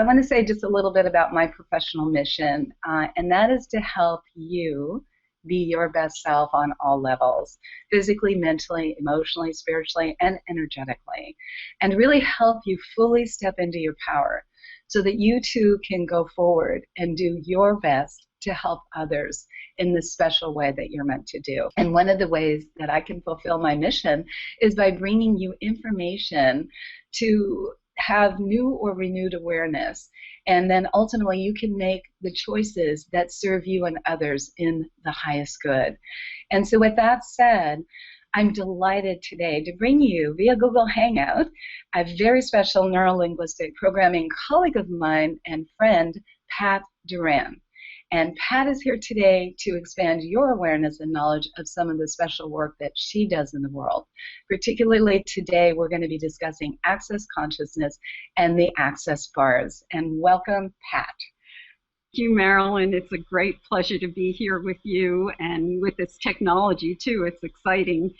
I want to say just a little bit about my professional mission, and that is to help you be your best self on all levels, physically, mentally, emotionally, spiritually, and energetically, and really help you fully step into your power so that you too can go forward and do your best to help others in the special way that you're meant to do. And one of the ways that I can fulfill my mission is by bringing you information to have new or renewed awareness. And then ultimately you can make the choices that serve you and others in the highest good. And so with that said, I'm delighted today to bring you via Google Hangout a very special neurolinguistic programming colleague of mine and friend, Pat Duran. And Pat is here today to expand your awareness and knowledge of some of the special work that she does in the world. Particularly today, we're going to be discussing access consciousness and the access bars. And welcome, Pat. Thank you, Marilyn. It's a great pleasure to be here with you and with this technology, too. It's exciting.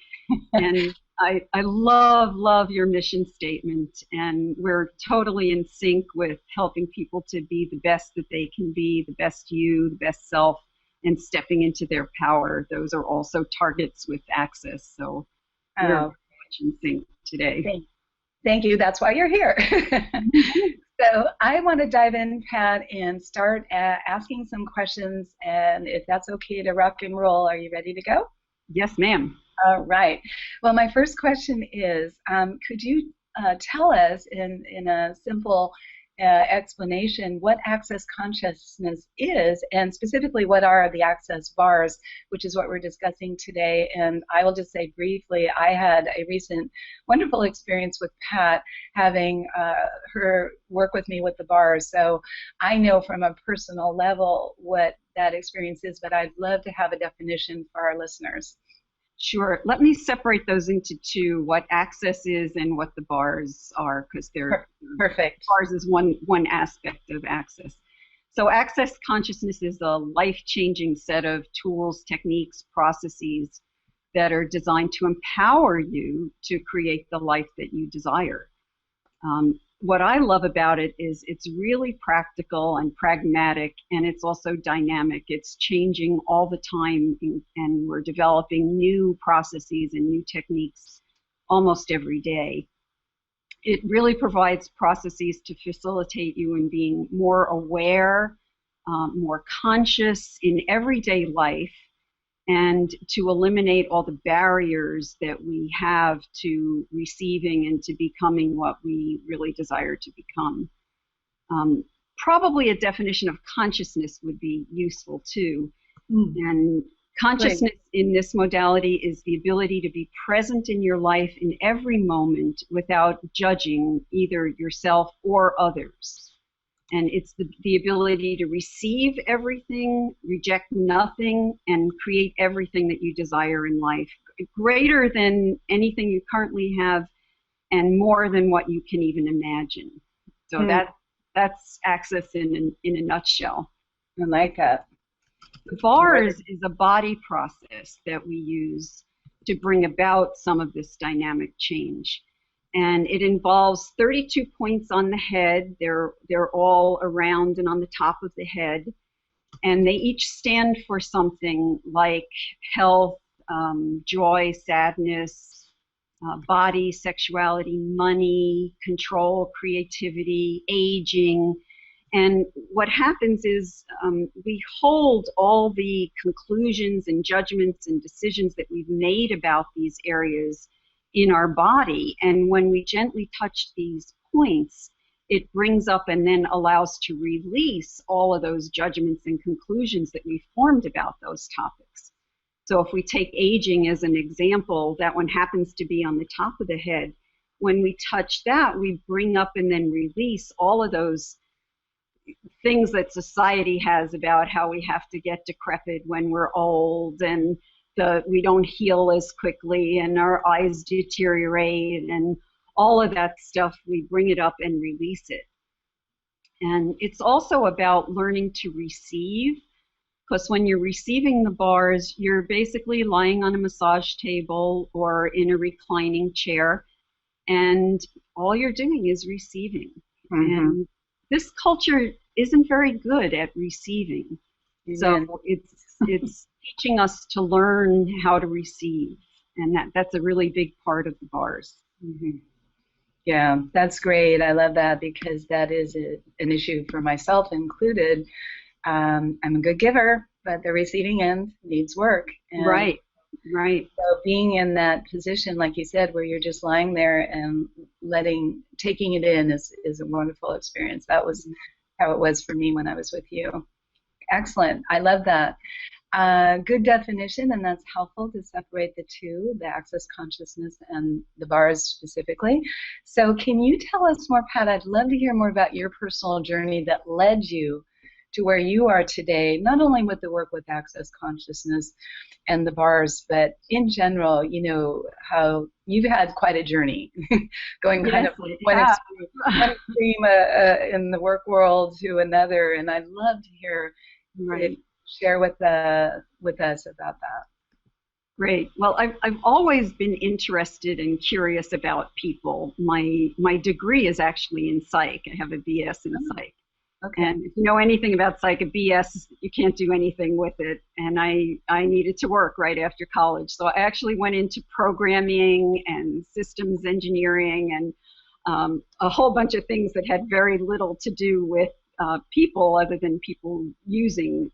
And I love your mission statement, and we're totally in sync with helping people to be the best that they can be, the best you, the best self, and stepping into their power. Those are also targets with access, so we're very much in sync today. Thank you. That's why you're here. So I want to dive in, Pat, and start asking some questions, and if that's okay to rock and roll, are you ready to go? Yes, ma'am. All right. Well, my first question is, could you tell us in a simple explanation what access consciousness is, and specifically what are the access bars, which is what we're discussing today. And I will just say briefly, I had a recent wonderful experience with Pat having her work with me with the bars. So I know from a personal level what that experience is, but I'd love to have a definition for our listeners. Sure. Let me separate those into two, what access is and what the bars are, because they're perfect. Bars is one aspect of access. So access consciousness is a life-changing set of tools, techniques, processes that are designed to empower you to create the life that you desire. What I love about it is it's really practical and pragmatic, and it's also dynamic. It's changing all the time, and we're developing new processes and new techniques almost every day. It really provides processes to facilitate you in being more aware, more conscious in everyday life, and to eliminate all the barriers that we have to receiving and to becoming what we really desire to become. Probably a definition of consciousness would be useful too. And consciousness in this modality is the ability to be present in your life in every moment without judging either yourself or others. And it's the ability to receive everything, reject nothing, and create everything that you desire in life, greater than anything you currently have and more than what you can even imagine. So that's access in a nutshell. I like that. The bars is a body process that we use to bring about some of this dynamic change. And it involves 32 points on the head. They're all around and on the top of the head. And they each stand for something like health, joy, sadness, body, sexuality, money, control, creativity, aging. And what happens is we hold all the conclusions and judgments and decisions that we've made about these areas in our body, and when we gently touch these points, it brings up and then allows to release all of those judgments and conclusions that we formed about those topics. So if we take aging as an example, that one happens to be on the top of the head. When we touch that, we bring up and then release all of those things that society has about how we have to get decrepit when we're old, and we don't heal as quickly, and our eyes deteriorate, and all of that stuff. We bring it up and release it. And it's also about learning to receive, because when you're receiving the bars, you're basically lying on a massage table or in a reclining chair, and all you're doing is receiving. And this culture isn't very good at receiving. Amen. So it's teaching us to learn how to receive, and that's a really big part of the bars. Mm-hmm. Yeah, that's great. I love that because that is an issue for myself included. I'm a good giver, but the receiving end needs work. And Right. so being in that position, like you said, where you're just lying there and taking it in is a wonderful experience. That was how it was for me when I was with you. Excellent. I love that. Good definition, and that's helpful to separate the two, the access consciousness and the bars specifically. So can you tell us more, Pat? I'd love to hear more about your personal journey that led you to where you are today, not only with the work with access consciousness and the bars, but in general, how you've had quite a journey going kind of one extreme in the work world to another, and I'd love to hear share with us about that. Great. Well, I've always been interested and curious about people. My degree is actually in psych. I have a BS in psych. Okay. And if you know anything about psych, a BS, you can't do anything with it. And I needed to work right after college. So I actually went into programming and systems engineering and a whole bunch of things that had very little to do with people other than people using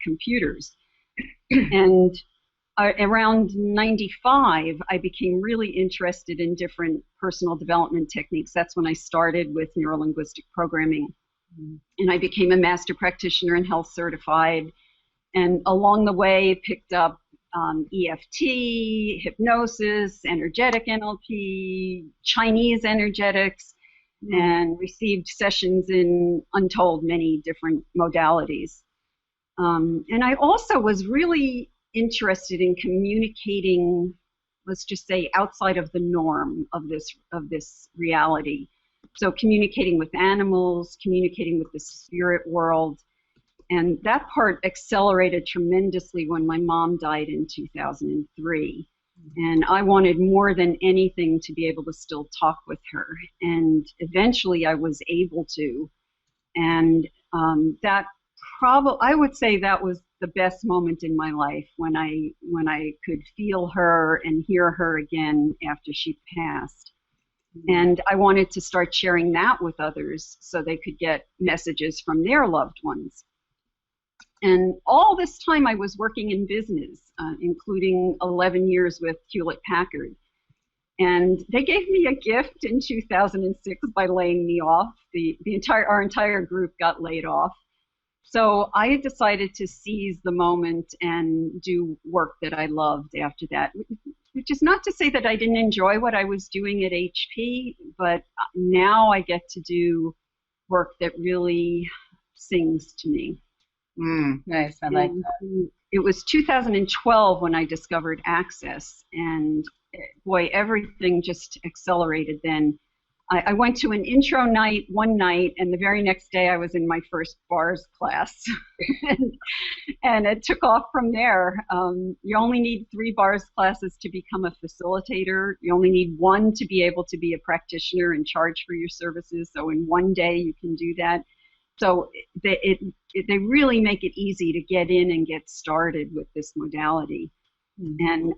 computers. And around 95, I became really interested in different personal development techniques. That's when I started with neuro-linguistic programming. And I became a master practitioner and health certified. And along the way, picked up EFT, hypnosis, energetic NLP, Chinese energetics, and received sessions in untold many different modalities. And I also was really interested in communicating, let's just say, outside of the norm of this reality. So communicating with animals, communicating with the spirit world. And that part accelerated tremendously when my mom died in 2003. And I wanted more than anything to be able to still talk with her. And eventually I was able to. And I would say that was the best moment in my life when I could feel her and hear her again after she passed. And I wanted to start sharing that with others so they could get messages from their loved ones. And all this time I was working in business, including 11 years with Hewlett-Packard. And they gave me a gift in 2006 by laying me off. Our entire group got laid off. So I decided to seize the moment and do work that I loved after that, which is not to say that I didn't enjoy what I was doing at HP, but now I get to do work that really sings to me. Nice, I like that. It was 2012 when I discovered Access, and boy, everything just accelerated then. I went to an intro night one night, and the very next day I was in my first bars class. and it took off from there. You only need 3 bars classes to become a facilitator. You only need 1 to be able to be a practitioner and charge for your services. So in one day you can do that. So they really make it easy to get in and get started with this modality. And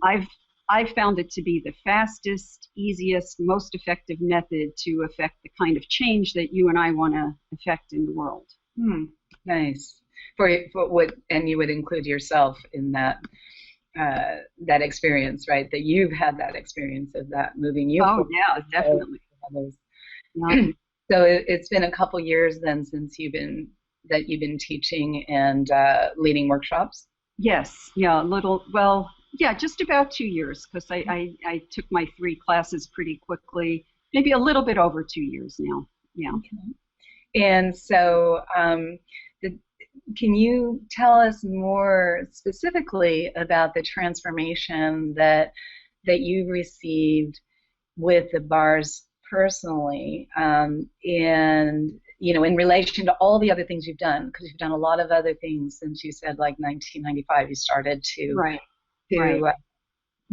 I've found it to be the fastest, easiest, most effective method to affect the kind of change that you and I want to affect in the world. Nice. And you would include yourself in that experience, right? That you've had that experience of that moving you. Oh, yeah, definitely. So it's been a couple years then since you've been teaching and leading workshops? Yes, yeah, just about 2 years, because I took my 3 classes pretty quickly, maybe a little bit over 2 years now. Yeah. Okay. And so can you tell us more specifically about the transformation that you received with the bars personally, and in relation to all the other things you've done, because you've done a lot of other things since you said like 1995 you started to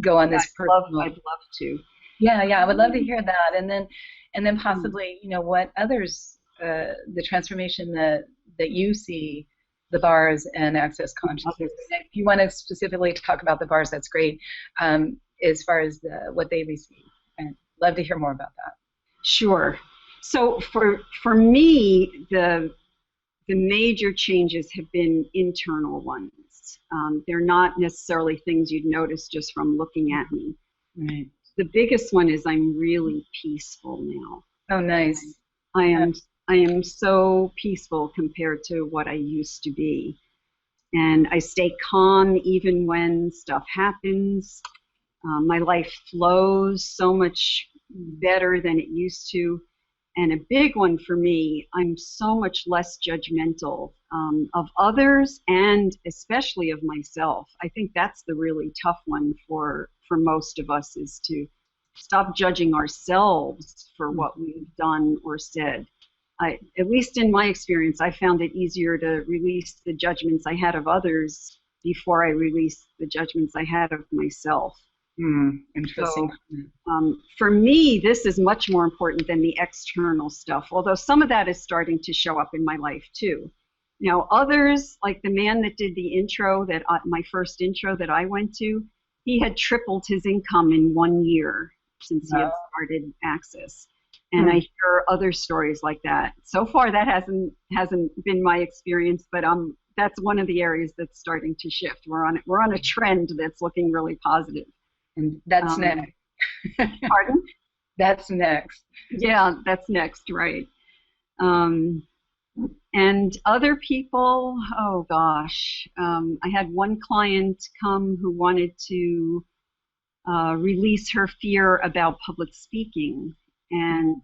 go on this personal. I'd love to. Yeah, I would love to hear that, and then possibly what others the transformation that you see the bars and access consciousness. If you want to specifically talk about the bars, that's great. As far as what they receive, I'd love to hear more about that. Sure. So for me, the major changes have been internal ones. They're not necessarily things you'd notice just from looking at me. Right. The biggest one is I'm really peaceful now. Oh, nice. I am so peaceful compared to what I used to be. And I stay calm even when stuff happens. My life flows so much better than it used to. And a big one for me, I'm so much less judgmental of others and especially of myself. I think that's the really tough one for most of us, is to stop judging ourselves for what we've done or said. At least in my experience, I found it easier to release the judgments I had of others before I released the judgments I had of myself. Interesting. So, for me, this is much more important than the external stuff, although some of that is starting to show up in my life too. Now, others, like the man that did the intro, my first intro that I went to, he had tripled his income in 1 year since he had started Access. And I hear other stories like that. So far, that hasn't been my experience, but that's one of the areas that's starting to shift. We're on a trend that's looking really positive. And that's next. Pardon? That's next. Yeah, that's next, right. And other people, oh gosh. I had one client come who wanted to release her fear about public speaking. And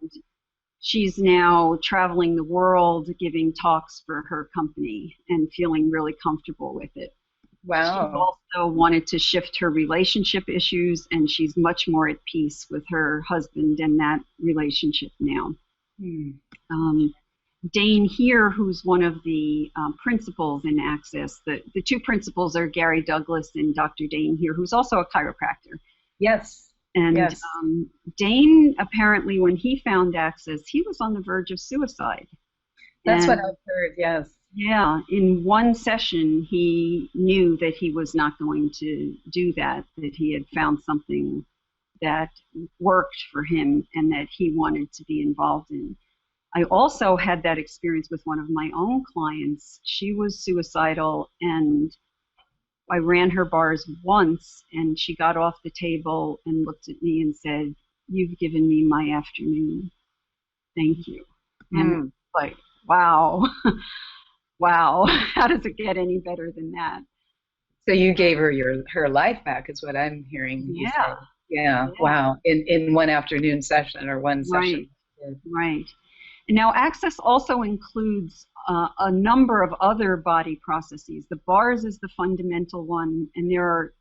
she's now traveling the world giving talks for her company and feeling really comfortable with it. Wow. She also wanted to shift her relationship issues, and she's much more at peace with her husband and that relationship now. Dane here, who's one of the principals in Access, the two principals are Gary Douglas and Dr. Dane here, who's also a chiropractor. Yes. And yes. Dane, apparently, when he found Access, he was on the verge of suicide. That's what I've heard, yes. Yeah, in one session, he knew that he was not going to do that he had found something that worked for him and that he wanted to be involved in. I also had that experience with one of my own clients. She was suicidal, and I ran her bars once, and she got off the table and looked at me and said, "You've given me my afternoon. Thank you." And like, wow. Wow, how does it get any better than that? So you gave her her life back, is what I'm hearing you say. Yeah, wow. In one afternoon session or one session. Right. And now Access also includes a number of other body processes. The bars is the fundamental one, and there are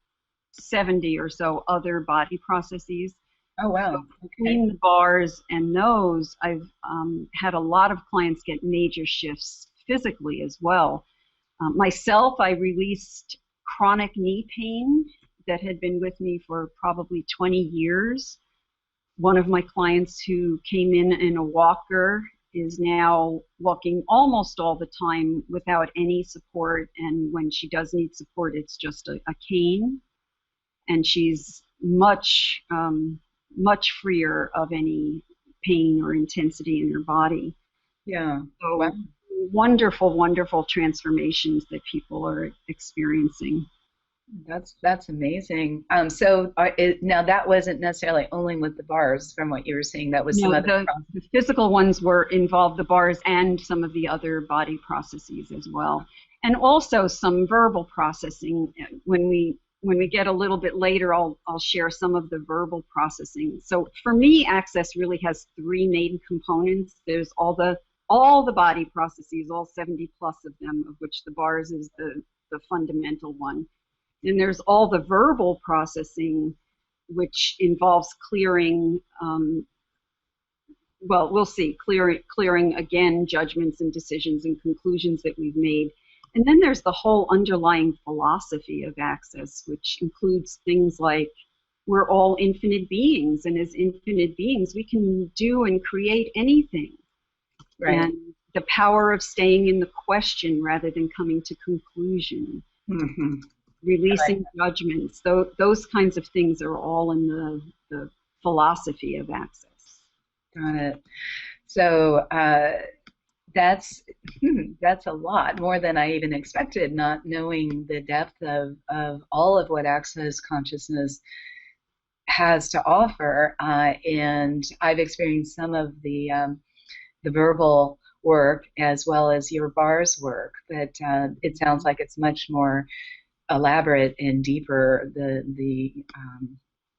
70 or so other body processes. Oh, wow. So between the bars and those, I've had a lot of clients get major shifts physically as well. Myself, I released chronic knee pain that had been with me for probably 20 years. One of my clients who came in a walker is now walking almost all the time without any support, and when she does need support, it's just a cane, and she's much freer of any pain or intensity in her body. Yeah. So wow. Wonderful transformations that people are experiencing. That's amazing. So now that wasn't necessarily only with the bars, from what you were saying. That was some other. The physical ones were involved, the bars and some of the other body processes as well, and also some verbal processing. When we get a little bit later, I'll share some of the verbal processing. So for me, Access really has three main components. There's all the body processes, all 70 plus of them, of which the bars is the fundamental one. And there's all the verbal processing, which involves clearing, well, we'll see, clearing again judgments and decisions and conclusions that we've made. And then there's the whole underlying philosophy of Access, which includes things like we're all infinite beings, and as infinite beings, we can do and create anything. Right. And the power of staying in the question rather than coming to conclusion. Mm-hmm. Releasing judgments. Those kinds of things are all in the philosophy of Access. Got it. So that's a lot more than I even expected, not knowing the depth of all of what Access consciousness has to offer. And I've experienced some of the verbal work as well as your bars work, but it sounds like it's much more elaborate and deeper. The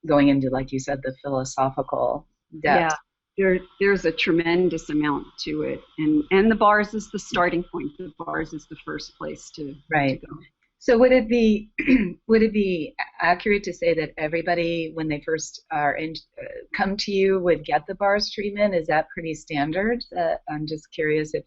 going into, like you said, the philosophical depth. Yeah, there's a tremendous amount to it, and the bars is the starting point. The bars is the first place to go. So would it be accurate to say that everybody, when they first come to you, would get the bars treatment? Is that pretty standard? I'm just curious if.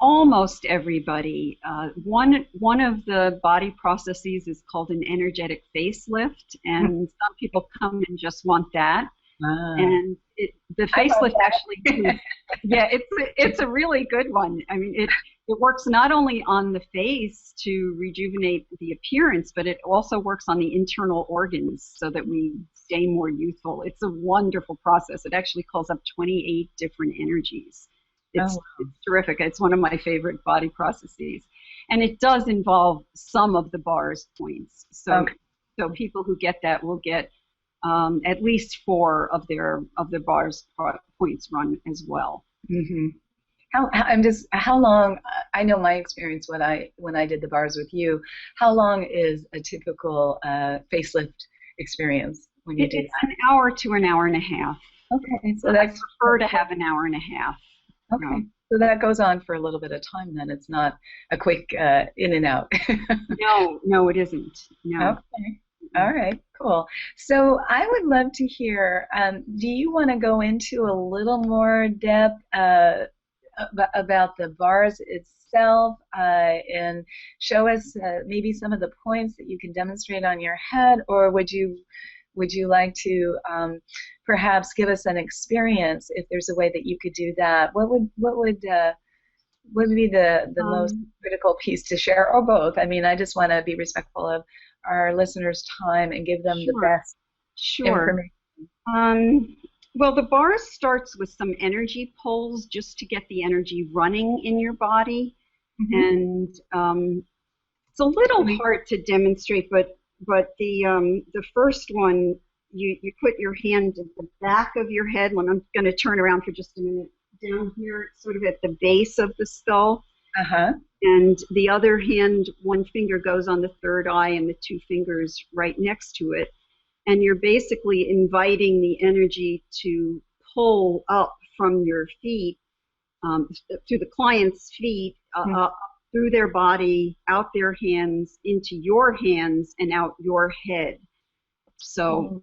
Almost everybody. One of the body processes is called an energetic facelift, and some people come and just want that. And the facelift actually, yeah, it's a really good one. I mean, it works not only on the face to rejuvenate the appearance, but it also works on the internal organs so that we stay more youthful. It's a wonderful process. It actually calls up 28 different energies. It's terrific. It's one of my favorite body processes. And it does involve some of the bars points. So people who get that will get at least 4 of the bars points run as well. Mm-hmm. How long? I know my experience when I did the bars with you. How long is a typical facelift experience when you do that? It's an hour to an hour and a half. Okay, so I prefer to have an hour and a half. Okay, so that goes on for a little bit of time. Then it's not a quick in and out. No, it isn't. No. Okay. All right, cool. So I would love to hear, do you want to go into a little more depth about the bars itself and show us maybe some of the points that you can demonstrate on your head, or would you like to perhaps give us an experience if there's a way that you could do that? What would be the most critical piece to share, or both? I mean, I just want to be respectful of our listeners' time and give them the best information. Well, the bars starts with some energy pulls just to get the energy running in your body, and it's a little hard to demonstrate, but the first one, you put your hand at the back of your head. When I'm going to turn around for just a minute, down here, sort of at the base of the skull. And the other hand, one finger goes on the third eye and the 2 fingers right next to it. And you're basically inviting the energy to pull up from your feet, through the client's feet, up through their body, out their hands, into your hands, and out your head. So,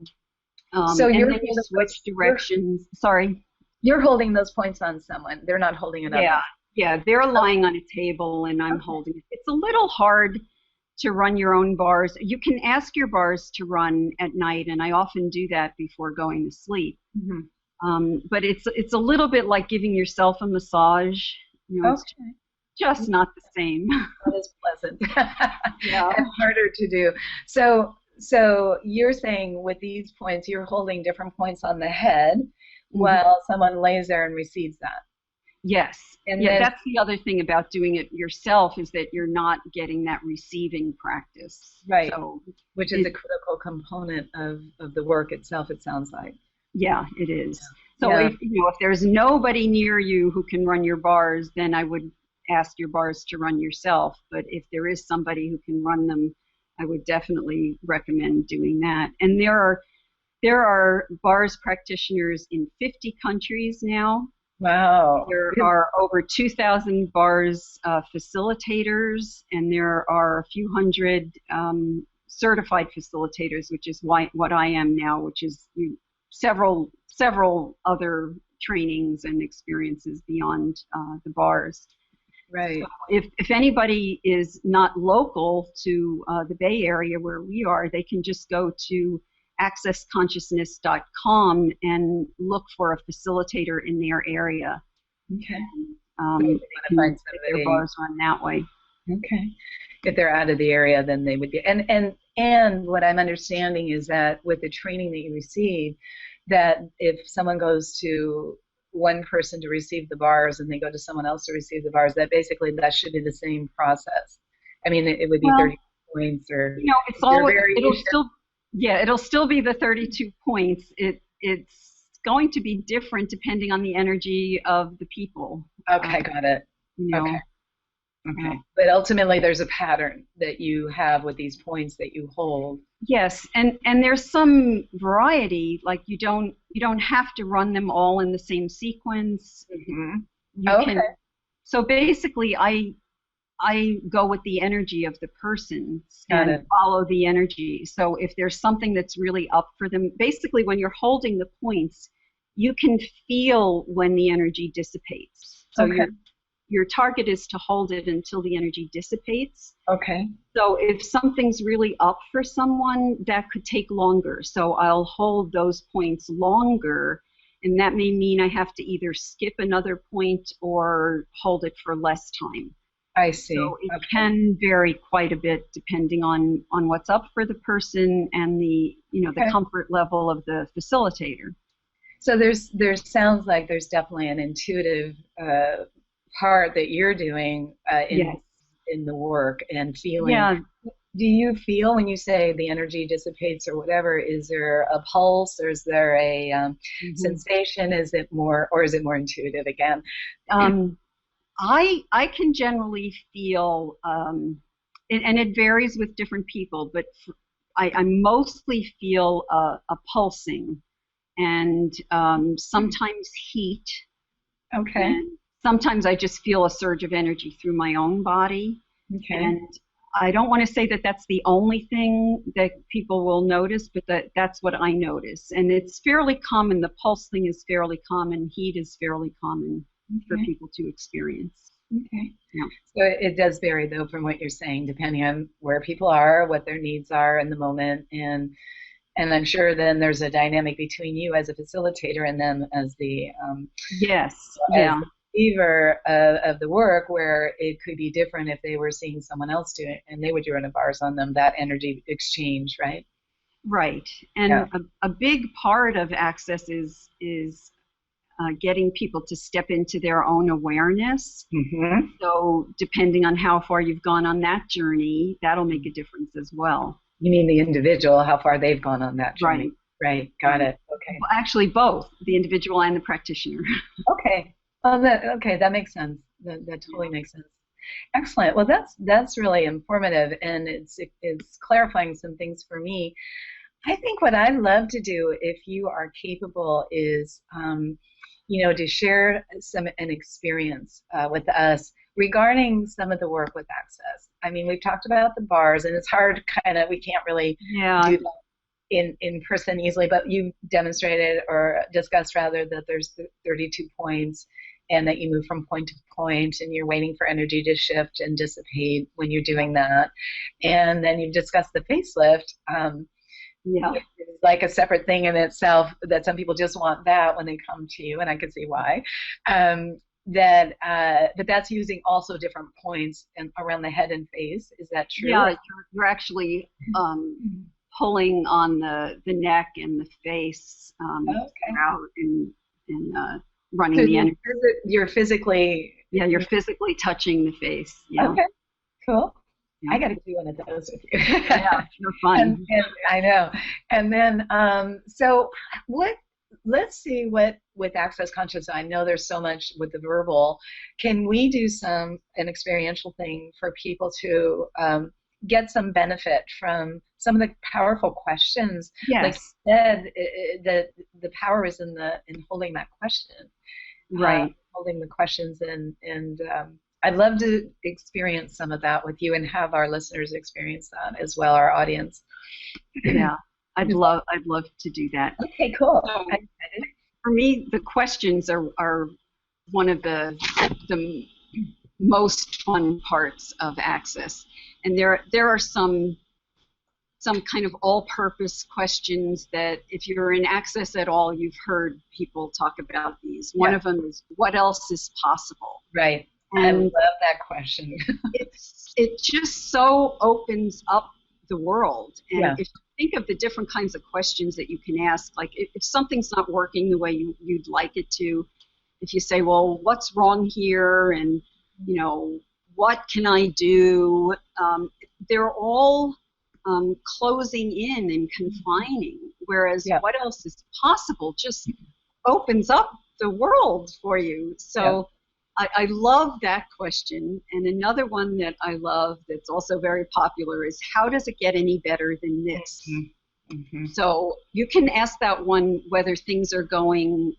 so and then you switch directions. Sorry. You're holding those points on someone. They're not holding it up. Yeah, they're lying on a table and I'm holding it. It's a little hard to run your own bars. You can ask your bars to run at night, and I often do that before going to sleep. But it's a little bit like giving yourself a massage. It's just not the same. That is pleasant. And harder to do. So you're saying with these points, you're holding different points on the head while someone lays there and receives that. Yes. And that's the other thing about doing it yourself, is that you're not getting that receiving practice. Right. So, which is a critical component of the work itself, it sounds like. Yeah, it is. So if there's nobody near you who can run your bars, then I would ask your bars to run yourself. But if there is somebody who can run them, I would definitely recommend doing that. And there are bars practitioners in 50 countries now. Wow. There are over 2,000 bars facilitators, and there are a few hundred certified facilitators, which is what I am now, which is several other trainings and experiences beyond the bars. Right. So if anybody is not local to the Bay Area where we are, they can just go to accessconsciousness.com and look for a facilitator in their area. Okay. So if they they want can to find get their somebody, bars run that way. okay, if they're out of the area, then they would be. And what I'm understanding is that with the training that you receive, that if someone goes to one person to receive the bars and they go to someone else to receive the bars, that basically that should be the same process. I mean, it would be Well, 30 points, or you know, it's is there always, it'll variation? still, yeah, it'll still be the 32 points. It's going to be different depending on the energy of the people. Okay, got it. You Okay. know, Okay. But ultimately, there's a pattern that you have with these points that you hold. yes, and there's some variety. Like you don't have to run them all in the same sequence. Mm-hmm. You Okay. can. So basically, I go with the energy of the person Got and it. follow the energy. So if there's something that's really up for them, basically when you're holding the points, you can feel when the energy dissipates. So Okay. your target is to hold it until the energy dissipates. Okay. So if something's really up for someone, that could take longer. So I'll hold those points longer, and that may mean I have to either skip another point or hold it for less time. I see. So it Okay. can vary quite a bit depending on what's up for the person and the Okay. comfort level of the facilitator. So there sounds like there's definitely an intuitive part that you're doing Yes. in the work and feeling. Yeah. Do you feel when you say the energy dissipates or whatever? Is there a pulse, or is there a Mhm. sensation? Is it more, or is it more intuitive again? Um, I can generally feel, and it varies with different people, but I mostly feel a pulsing and sometimes heat, Okay. and sometimes I just feel a surge of energy through my own body. Okay. And I don't want to say that that's the only thing that people will notice, but that's what I notice. And it's fairly common. The pulse thing is fairly common. Heat is fairly common for Okay. people to experience. Okay. Yeah. So it does vary though from what you're saying, depending on where people are, what their needs are in the moment, and I'm sure then there's a dynamic between you as a facilitator and them Yes. as Yeah. the receiver of the work, where it could be different if they were seeing someone else do it and they would run a bars on them, that energy exchange, right? Right. Yeah. And a big part of access is getting people to step into their own awareness. Mm-hmm. So depending on how far you've gone on that journey, that'll make a difference as well. You mean the individual, how far they've gone on that Right. journey? Right. Got Right. it. Okay. Well, actually, both the individual and the practitioner. Okay. Oh, that makes sense. That totally makes sense. Excellent. Well, that's really informative, and it's clarifying some things for me. I think what I'd love to do, if you are capable, is to share an experience with us regarding some of the work with access. I mean, we've talked about the bars, and it's hard, kind of, we can't really Yeah. do that in person easily, but you demonstrated or discussed rather that there's 32 points and that you move from point to point and you're waiting for energy to shift and dissipate when you're doing that. And then you've discussed the facelift, Yeah. which is like a separate thing in itself, that some people just want that when they come to you, and I can see why. But that's using also different points around the head and face. Is that true? Yeah. You're actually pulling on the neck and the face Okay. throughout and running So the energy. you're physically. Yeah, you're physically touching the face. Yeah. Okay, cool. Yeah. I got to do one of those with you. Yeah, you're fun. And I know. And then, so let's see what with access consciousness, I know there's so much with the verbal. Can we do an experiential thing for people to get some benefit from some of the powerful questions? Like Yes. you said, the power is in holding that question. Right. Holding the questions, and I'd love to experience some of that with you and have our listeners experience that as well, our audience. Yeah. I'd love to do that. Okay, cool. So, for me, the questions are one of the most fun parts of access, and there are some some kind of all-purpose questions that if you're in Access at all, you've heard people talk about these. One of them is, what else is possible? Right. And I love that question. it just so opens up the world. And if you think of the different kinds of questions that you can ask, like if something's not working the way you'd like it to, if you say, well, what's wrong here? And, you know, what can I do? They're all closing in and confining, whereas what else is possible just opens up the world for you. So I love that question. And another one that I love that's also very popular is, how does it get any better than this? Mm-hmm. So you can ask that one whether things are going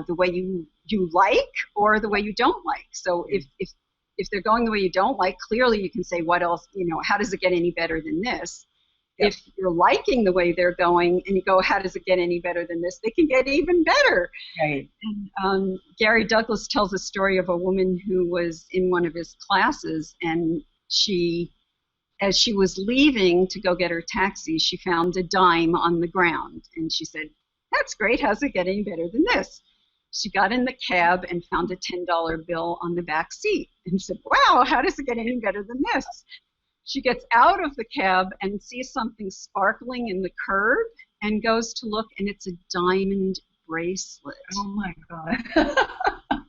the way you like or the way you don't like. So if they're going the way you don't like, clearly you can say, what else, you know, how does it get any better than this? If you're liking the way they're going and you go, how does it get any better than this? They can get even better. Right. And Gary Douglas tells a story of a woman who was in one of his classes, and as she was leaving to go get her taxi, she found a dime on the ground. And she said, that's great. How's it get any better than this? She got in the cab and found a $10 bill on the back seat and said, wow, how does it get any better than this? She gets out of the cab and sees something sparkling in the curb and goes to look, and it's a diamond bracelet. Oh, my God.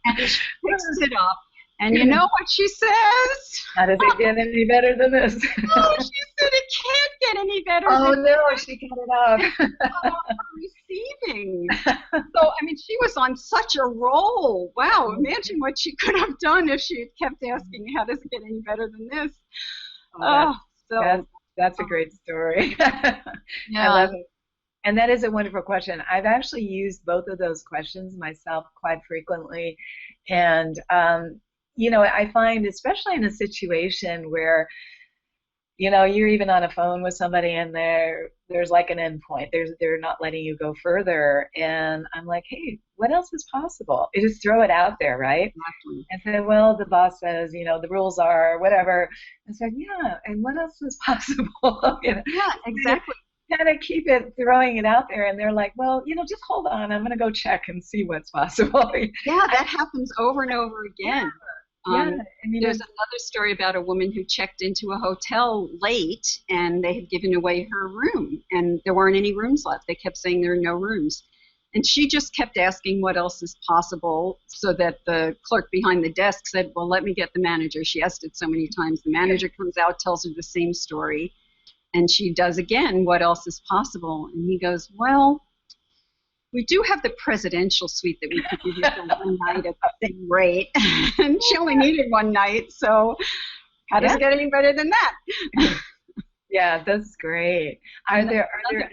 And she picks it up, and you know what she says? How does it get any better than this? Oh, she said it can't get any better than no, she got it out. Receiving. So, I mean, she was on such a roll. Wow, imagine what she could have done if she had kept asking, how does it get any better than this? That's a great story. I love it. And that is a wonderful question. I've actually used both of those questions myself quite frequently. And, you know, I find, especially in a situation where, you know, you're even on a phone with somebody and there's like an end point. They're not letting you go further. And I'm like, hey, what else is possible? You just throw it out there, right? Exactly. And say, well, the boss says, you know, the rules are whatever. I said, yeah, and what else is possible? You know? Yeah, exactly. Kind of keep it, throwing it out there. And they're like, well, you know, just hold on. I'm going to go check and see what's possible. Yeah, that happens over and over again. And, you know, there's another story about a woman who checked into a hotel late, and they had given away her room, and there weren't any rooms left. They kept saying there are no rooms. And she just kept asking what else is possible, so that the clerk behind the desk said, well, let me get the manager. She asked it so many times. The manager comes out, tells her the same story, and she does again, what else is possible? And he goes, well, we do have the presidential suite that we could give you for one night at the same rate. And she only needed one night, so how does it get any better than that? Yeah, that's great. Are there other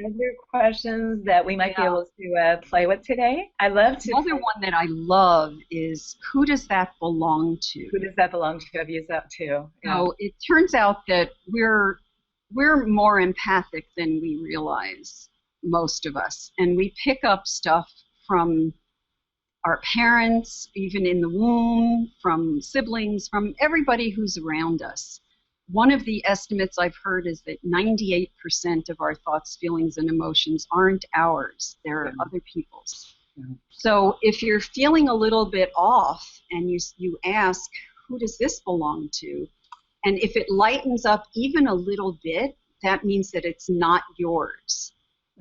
questions that we might be able to play with today? I love to. Another one that I love is, who does that belong to? Who does that belong to? I've used that too. Yeah. So it turns out that we're more empathic than we realize, most of us, and we pick up stuff from our parents, even in the womb, from siblings, from everybody who's around us. One of the estimates I've heard is that 98% of our thoughts, feelings, and emotions aren't ours. They're other people's. Yeah. So if you're feeling a little bit off and you ask, who does this belong to? And if it lightens up even a little bit, that means that it's not yours.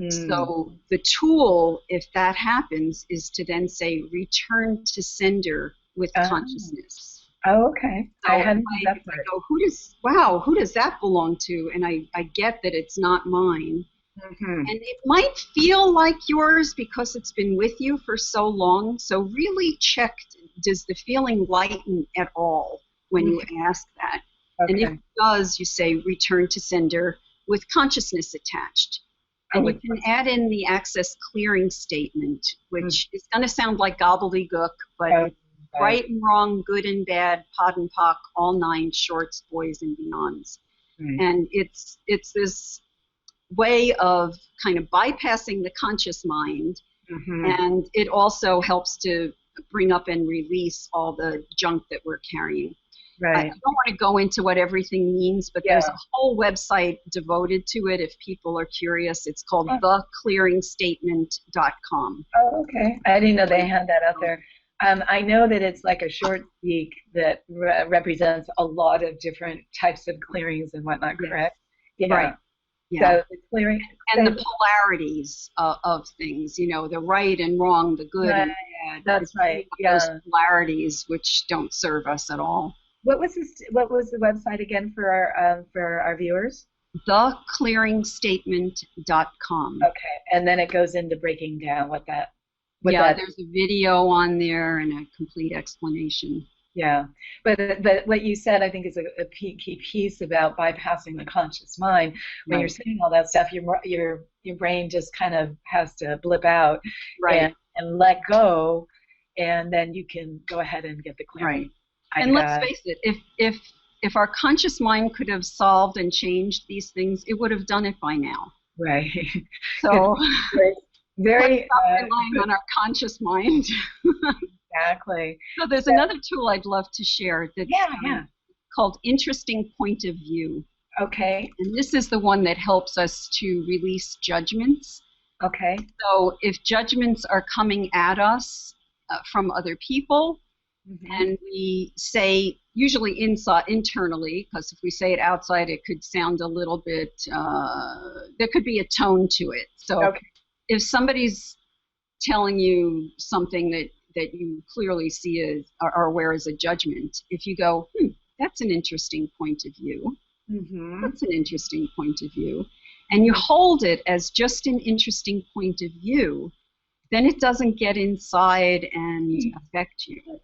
So the tool, if that happens, is to then say, return to sender with consciousness. Oh, okay. So I go, who does that belong to? And I get that it's not mine. Mm-hmm. And it might feel like yours because it's been with you for so long. So really check, does the feeling lighten at all when you ask that? Okay. And if it does, you say, return to sender with consciousness attached. And you can add in the access clearing statement, which is going to sound like gobbledygook, but right and wrong, good and bad, pod and pock, all nine, shorts, boys, and beyonds. And it's this way of kind of bypassing the conscious mind, and it also helps to bring up and release all the junk that we're carrying. I Right. don't want to go into what everything means, but Yeah. there's a whole website devoted to it if people are curious. It's called Oh, theclearingstatement.com. okay. I didn't know they had that out there. I know that it's like a short speak that represents a lot of different types of clearings and whatnot, Yes, correct? Yeah. right. Yeah. So the clearing, And the polarities of things, the right and wrong, the good right, and bad. that's It's right. those Yeah. polarities which don't serve us at all. What was the website again for our viewers? Theclearingstatement.com. Okay. And then it goes into breaking down what Yeah, that there's a video on there and a complete explanation. yeah. But what you said I think is a key piece about bypassing the conscious mind. When you're Right, saying all that stuff, your brain just kind of has to blip out right, and let go, and then you can go ahead and get the right. clearing. I And let's got face it, if our conscious mind could have solved and changed these things, it would have done it by now. right. Good. So Very, let's very stop relying on our conscious mind. exactly. So there's So, another tool I'd love to share that's yeah. called Interesting Point of View. Okay. And this is the one that helps us to release judgments. Okay. So if judgments are coming at us from other people, Hmm. and we say, usually internally, because if we say it outside, it could sound a little bit, there could be a tone to it. So Okay. if somebody's telling you something that you clearly see as or are aware as a judgment, if you go, that's an interesting point of view, Hmm. that's an interesting point of view, and you hold it as just an interesting point of view, then it doesn't get inside and affect you.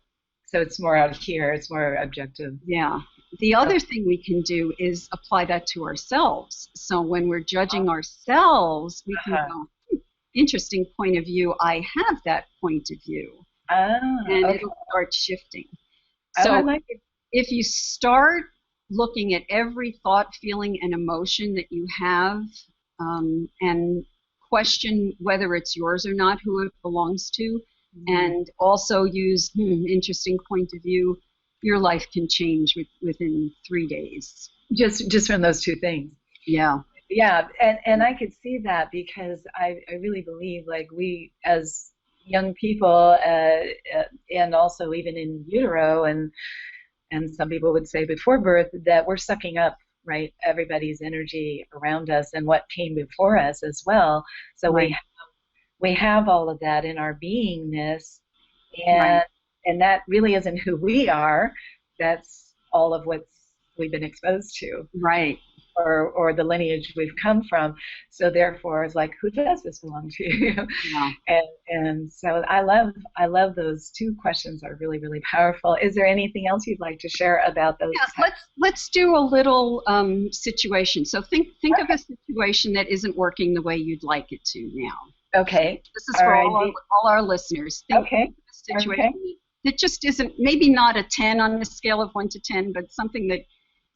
So it's more out here. It's more objective. Yeah. The other thing we can do is apply that to ourselves. So when we're judging ourselves, we can Uh-huh. go, interesting point of view, I have that point of view. Ah, And okay. it'll start shifting. Oh, I So like it. if you start looking at every thought, feeling, and emotion that you have, and question whether it's yours or not, who it belongs to, Mhm. and also use interesting point of view, your life can change within 3 days. Just from those two things. Yeah, Yeah, and I could see that because I really believe like we as young people and also even in utero and some people would say before birth that we're sucking up right everybody's energy around us and what came before us as well. So right, we have all of that in our beingness, right, and that really isn't who we are. That's all of what's we've been exposed to, right. or the lineage we've come from. So therefore, it's like, who does this belong to? Yeah. And so I love those two questions are really really powerful. Is there anything else you'd like to share about those? Yeah, let's do a little situation. So think of a situation that isn't working the way you'd like it to now. Okay. This is All for right. all our listeners. Think Okay. of a situation Okay. that just isn't, maybe not a 10 on a scale of 1 to 10, but something that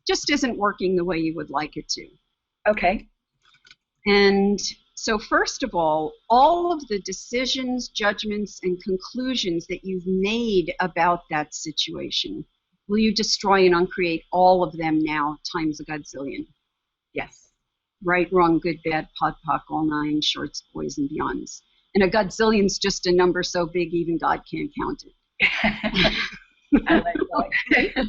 just isn't working the way you would like it to. Okay. And so first of all of the decisions, judgments, and conclusions that you've made about that situation, will you destroy and uncreate all of them now times a godzillion? Yes. Right, wrong, good, bad, pod, poc, all nine, shorts, boys, and beyonds. And a godzillion's just a number so big even God can't count it. I like that.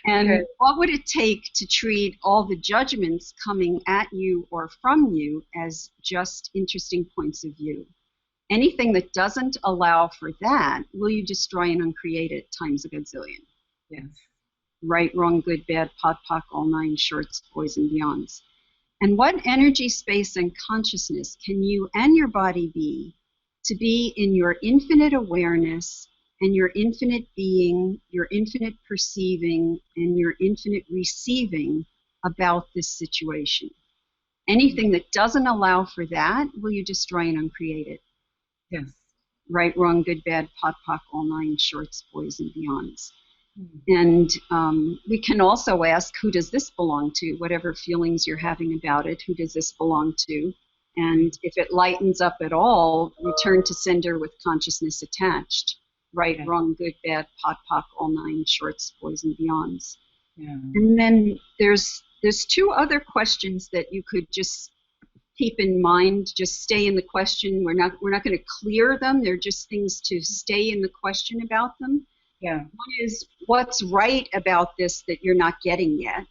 And Good. what would it take to treat all the judgments coming at you or from you as just interesting points of view? Anything that doesn't allow for that, will you destroy and uncreate it times a godzillion? Yes. Right, wrong, good, bad, pod, poc, all nine, shorts, boys, and beyonds. And what energy, space, and consciousness can you and your body be to be in your infinite awareness and your infinite being, your infinite perceiving, and your infinite receiving about this situation? Anything that doesn't allow for that, will you destroy and uncreate it? Yes. Right, wrong, good, bad, pod, poc, all nine, shorts, boys, and beyonds. Mm. And we can also ask, who does this belong to? Whatever feelings you're having about it, who does this belong to? And if it lightens up at all, return to sender with consciousness attached. right, Yeah. wrong, good, bad, pot, pock, all nine shorts, boys and beyonds. Yeah. And then there's two other questions that you could just keep in mind. Just stay in the question. We're not going to clear them. They're just things to stay in the question about them. Yeah. One is, what's right about this that you're not getting yet?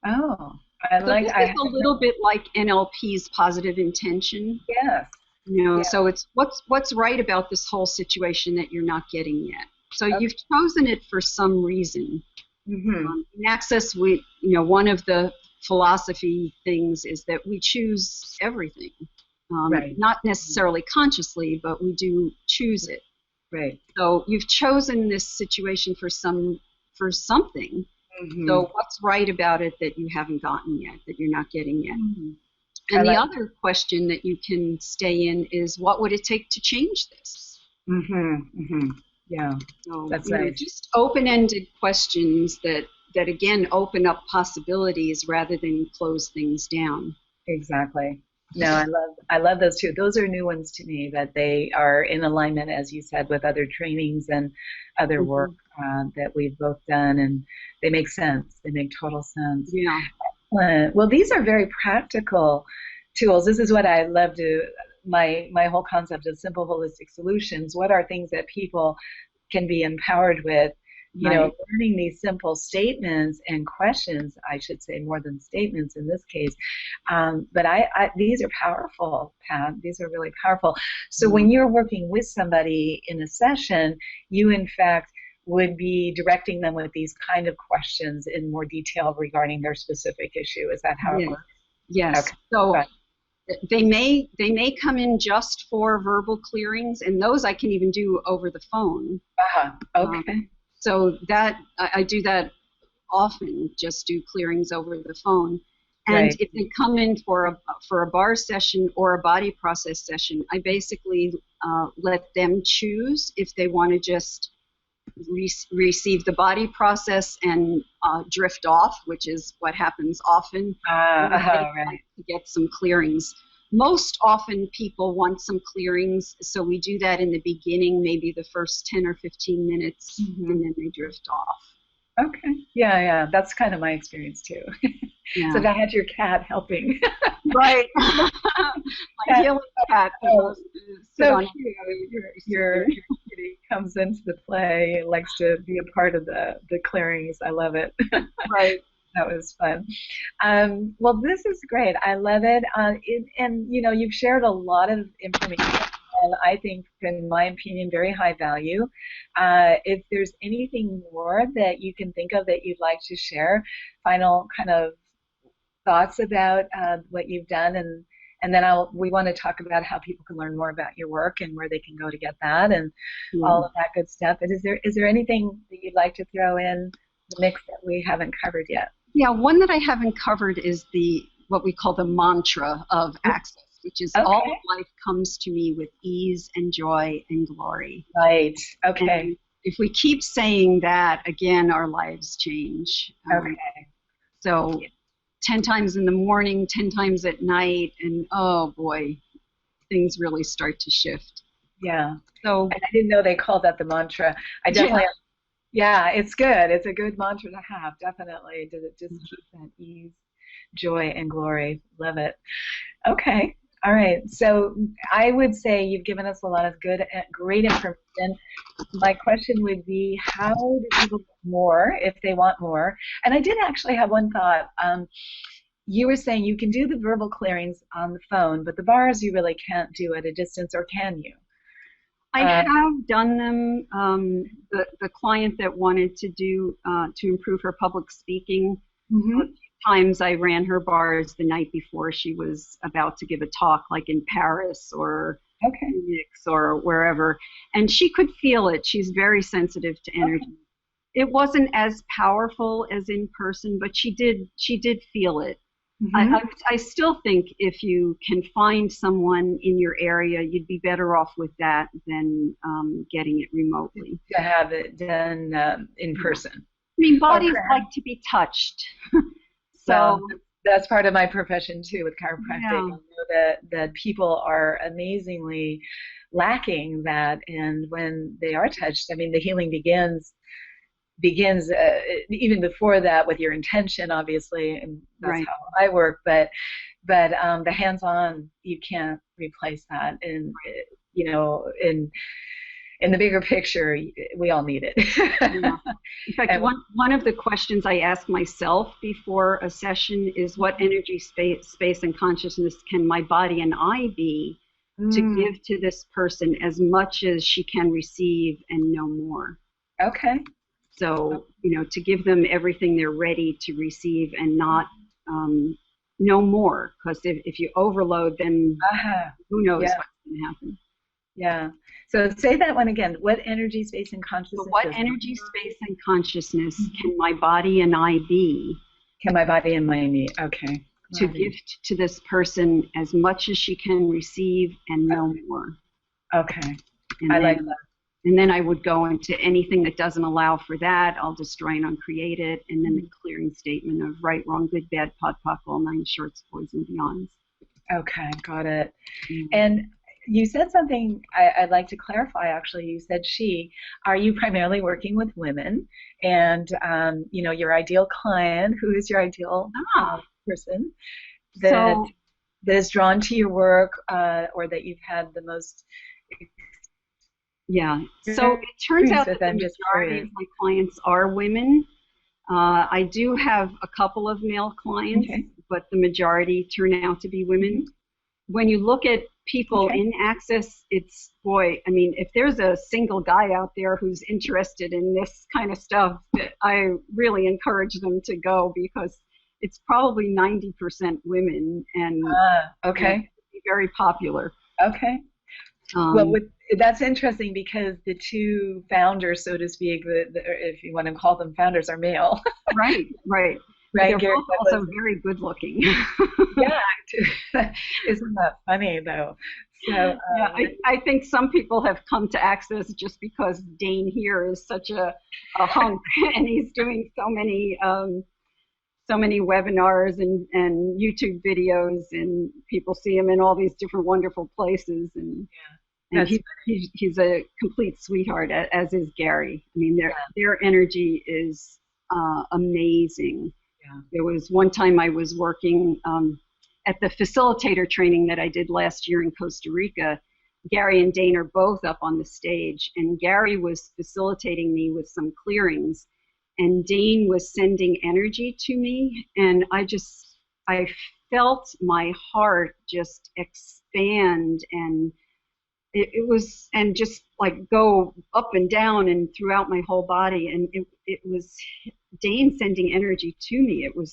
Oh, So this is a little bit like NLP's positive intention. Yes. So it's what's right about this whole situation that you're not getting yet. So Okay. you've chosen it for some reason. Mm-hmm. In Access, one of the philosophy things is that we choose everything. Right. Not necessarily consciously, but we do choose it. Right. So you've chosen this situation for something. Mm-hmm. So what's right about it that you haven't gotten yet, that you're not getting yet? Mm-hmm. And the other question that you can stay in is, what would it take to change this? Mm-hmm. Mm-hmm. Yeah. So, That's nice. Just open-ended questions that again open up possibilities rather than close things down. Exactly. No, I love those too. Those are new ones to me, that they are in alignment, as you said, with other trainings and other work that we've both done, and they make sense. They make total sense. Yeah. Well, these are very practical tools. This is what I love to, my whole concept of simple holistic solutions. What are things that people can be empowered with? Learning these simple statements and questions, I should say, more than statements in this case. But these are powerful, Pat. These are really powerful. So when you're working with somebody in a session, you in fact would be directing them with these kind of questions in more detail regarding their specific issue. Is that how it works? Yes. Okay. So they may come in just for verbal clearings, and those I can even do over the phone. Okay. So that I do that often, just do clearings over the phone. And Right. if they come in for a bar session or a body process session, I basically let them choose if they want to just receive the body process and drift off, which is what happens often. Right. Like to get some clearings. Most often people want some clearings, so we do that in the beginning, maybe the first 10 or 15 minutes, and then they drift off. Okay. Yeah. That's kind of my experience too. Yeah. So that had your cat helping. Right. My healing cat. So your kitty comes into the play, likes to be a part of the clearings. I love it. Right. That was fun. Well, this is great. I love it. And you've shared a lot of information, and I think, in my opinion, very high value. If there's anything more that you can think of that you'd like to share, final kind of thoughts about what you've done, and then we want to talk about how people can learn more about your work and where they can go to get that and all of that good stuff. But is there anything that you'd like to throw in the mix that we haven't covered yet? Yeah, one that I haven't covered is what we call the mantra of Access, which is all of life comes to me with ease and joy and glory. Right. Okay. And if we keep saying that, again, our lives change. Okay. So 10 times in the morning, 10 times at night, and oh boy, things really start to shift. Yeah. So and I didn't know they called that the mantra. I definitely. Yeah, it's good. It's a good mantra to have, definitely. Does it just keep that ease, joy, and glory? Love it. Okay. All right. So I would say you've given us a lot of great information. My question would be, how do people get more if they want more? And I did actually have one thought. You were saying you can do the verbal clearings on the phone, but the bars you really can't do at a distance, or can you? I have done them. The client that wanted to do to improve her public speaking, a few times I ran her bars the night before she was about to give a talk, like in Paris or Phoenix or wherever, and she could feel it. She's very sensitive to energy. It wasn't as powerful as in person, but she did feel it. I still think if you can find someone in your area, you'd be better off with that than getting it remotely. To have it done in person. I mean, bodies like to be touched. So that's part of my profession too with chiropractic. I know that people are amazingly lacking that, and when they are touched, I mean, the healing begins even before that with your intention, obviously, and that's Right. how I work. But the hands-on, you can't replace that, and you know, in the bigger picture, we all need it. Yeah. In fact, And one of the questions I ask myself before a session is, what energy, space, and consciousness can my body and I be to give to this person as much as she can receive and no more? okay. So, to give them everything they're ready to receive and not no more. Because if you overload, then who knows Yeah. what's going to happen. Yeah. So say that one again. What energy, space, and consciousness? So what energy, space, and consciousness can my body and I be? Can my body and mind be? Okay. To give to this person as much as she can receive and no more. Okay. And I then, like that. And then I would go into anything that doesn't allow for that. I'll destroy and uncreate it. And then the clearing statement of right, wrong, good, bad, pod, poc, all nine shorts, boys, and beyonds. Okay. Got it. And you said something I'd like to clarify, actually. You said she. Are you primarily working with women? And, your ideal client, who is your ideal person that is drawn to your work, or that you've had the most... Yeah. So it turns out that the majority of my clients are women. I do have a couple of male clients, but the majority turn out to be women. When you look at people in Access, it's, boy, I mean, if there's a single guy out there who's interested in this kind of stuff, I really encourage them to go, because it's probably 90% women, and very popular. Okay. Well, that's interesting, because the two founders, so to speak, if you want to call them founders, are male. Right. They're both also very good looking. Yeah. Isn't that funny, though? So I think some people have come to Access just because Dane here is such a hunk, and he's doing so many webinars and YouTube videos, and people see him in all these different wonderful places, and he's a complete sweetheart, as is Gary. I mean, their energy is amazing. Yeah. There was one time I was working at the Facilitator training that I did last year in Costa Rica. Gary and Dane are both up on the stage, and Gary was facilitating me with some clearings, and Dane was sending energy to me, and I felt my heart just expand, and it was, and just like go up and down and throughout my whole body, and it was Dane sending energy to me. It was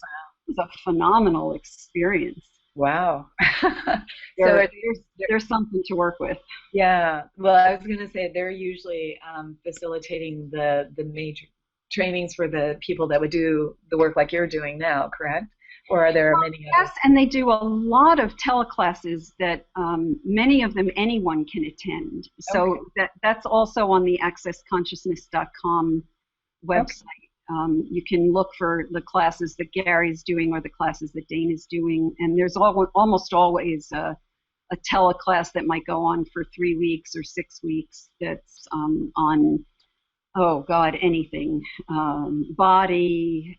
a phenomenal experience. Wow. There's something to work with. Yeah. Well, I was going to say they're usually facilitating the major trainings for the people that would do the work like you're doing now, correct? Or are there many others? Yes, and they do a lot of teleclasses that many of them anyone can attend. So that's also on the accessconsciousness.com website. You can look for the classes that Gary's doing or the classes that Dane is doing, and there's almost always a teleclass that might go on for 3 weeks or 6 weeks that's on, oh God, anything, body,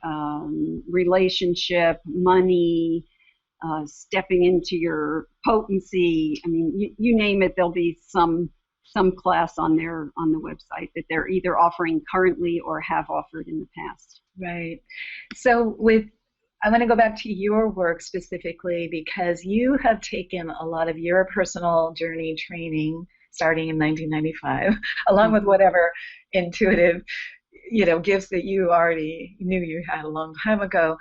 relationship, money, stepping into your potency. I mean, you name it, there'll be some class on the website that they're either offering currently or have offered in the past. Right. So I'm going to go back to your work specifically, because you have taken a lot of your personal journey training starting in 1995, along with whatever intuitive, gifts that you already knew you had a long time ago.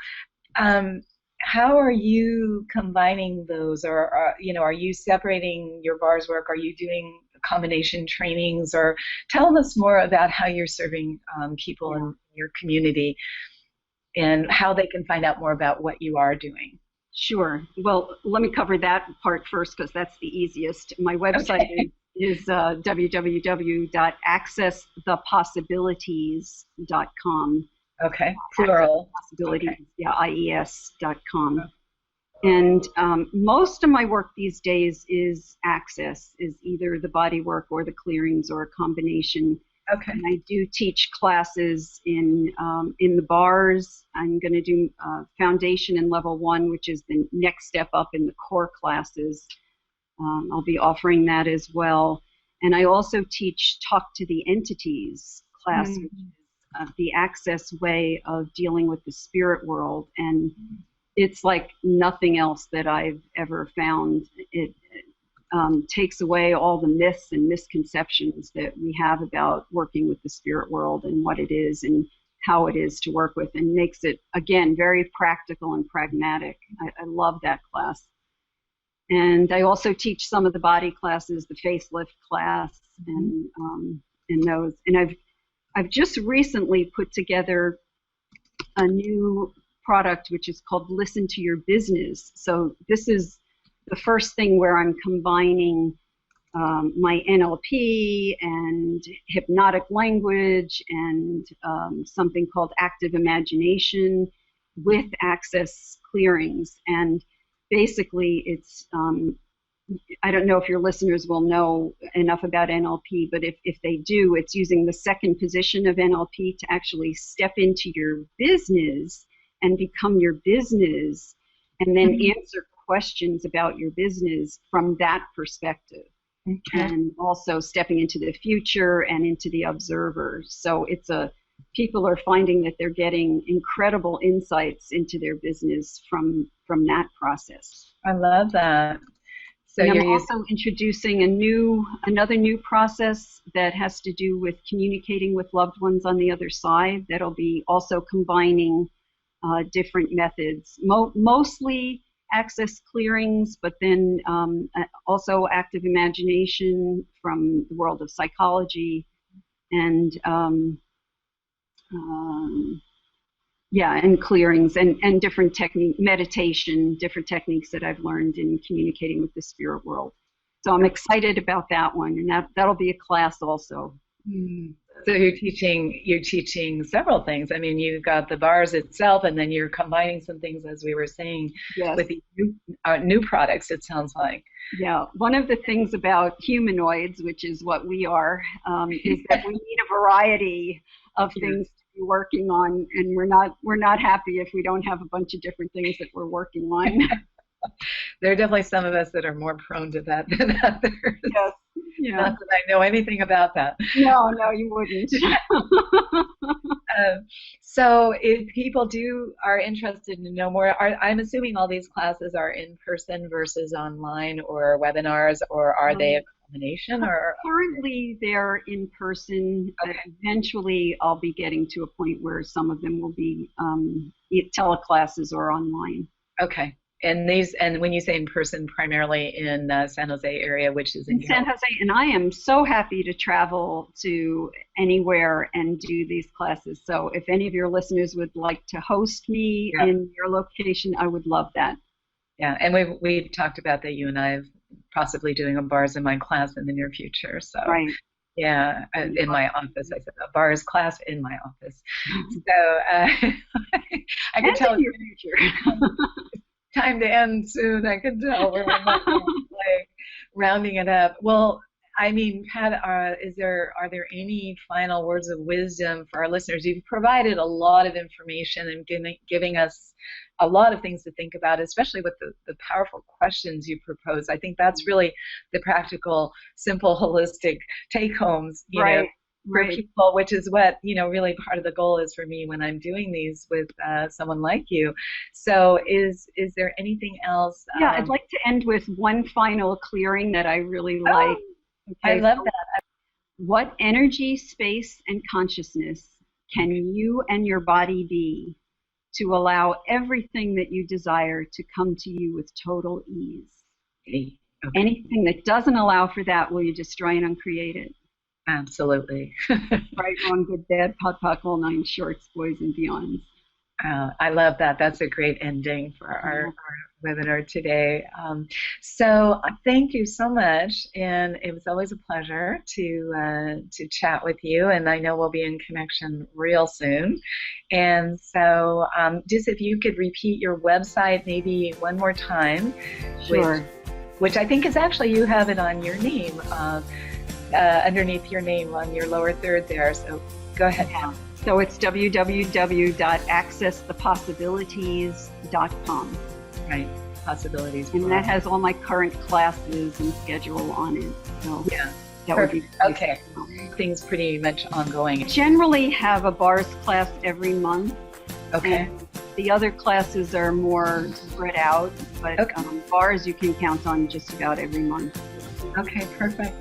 How are you combining those, or are you separating your bars work? Are you doing combination trainings? Or tell us more about how you're serving people in your community, and how they can find out more about what you are doing. Sure. Well, let me cover that part first, because that's the easiest. My website is www.accessthepossibilities.com. Okay. Plural. Possibilities. Okay. Yeah, IES.com. And most of my work these days is access, is either the body work or the clearings or a combination. Okay. And I do teach classes in the bars. I'm going to do foundation and level 1, which is the next step up in the core classes. I'll be offering that as well. And I also teach Talk to the Entities class, which is the access way of dealing with the spirit world. And it's like nothing else that I've ever found. It takes away all the myths and misconceptions that we have about working with the spirit world and what it is and how it is to work with, and makes it, again, very practical and pragmatic. I love that class. And I also teach some of the body classes, the facelift class, and those. And I've just recently put together a new product which is called Listen to Your Business. So this is the first thing where I'm combining my NLP and hypnotic language and something called active imagination with access clearings. And basically it's, I don't know if your listeners will know enough about NLP, but if they do, it's using the second position of NLP to actually step into your business and become your business, and then answer questions about your business from that perspective. Okay. And also stepping into the future and into the observer. So it's people are finding that they're getting incredible insights into their business from that process. I love that. So I'm also introducing another new process that has to do with communicating with loved ones on the other side. That'll be also combining different methods, mostly access clearings, but then also active imagination from the world of psychology, and and clearings and different meditation, different techniques that I've learned in communicating with the spirit world. So I'm excited about that one, and that'll be a class also. So you're teaching several things. I mean, you've got the bars itself, and then you're combining some things, as we were saying, with the new products, it sounds like. Yeah, one of the things about humanoids, which is what we are, is that we need a variety of things to be working on, and we're not happy if we don't have a bunch of different things that we're working on. There are definitely some of us that are more prone to that than others. Yes. Yeah. Not that I know anything about that. No, you wouldn't. So if people are interested to know more, I'm assuming all these classes are in person versus online or webinars, or are they a combination? Or currently they're in person. Okay. Eventually I'll be getting to a point where some of them will be teleclasses or online. Okay. And when you say in person, primarily in San Jose area, which is in San Jose, and I am so happy to travel to anywhere and do these classes. So if any of your listeners would like to host me in your location, I would love that. Yeah, and we talked about that, you and I, possibly doing a bars in my class in the near future. So right. Yeah, in my office. I said a bars class in my office. So I could tell your future. Time to end soon. I can tell we're like rounding it up. Well, I mean, Pat, are there any final words of wisdom for our listeners? You've provided a lot of information and giving us a lot of things to think about, especially with the powerful questions you propose. I think that's really the practical, simple, holistic take-homes, you know, for people, which is what, really part of the goal is for me when I'm doing these with someone like you. So is there anything else? Yeah, I'd like to end with one final clearing that I really like. Okay, I love that. What energy, space, and consciousness can you and your body be to allow everything that you desire to come to you with total ease? Okay. Anything that doesn't allow for that, will you destroy and uncreate it? Absolutely. Right, wrong, good, bad, pot, all 9 shorts, boys and beyonds. I love that. That's a great ending for our webinar today. So thank you so much, and it was always a pleasure to chat with you. And I know we'll be in connection real soon. And so, just if you could repeat your website maybe one more time, Sure. which I think is actually you have it on your name, underneath your name on your lower third there. So go ahead. Yeah. So it's www.accessthepossibilities.com. Right, possibilities. And that has all my current classes and schedule on it. So yeah, that would be okay. Things pretty much ongoing. Generally have a bars class every month. Okay. And the other classes are more spread out, but bars you can count on just about every month. Okay, perfect.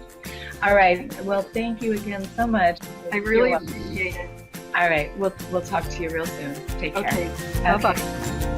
All right. Well, thank you again so much. I really appreciate it. All right. We'll talk to you real soon. Take care. Okay. Bye-bye.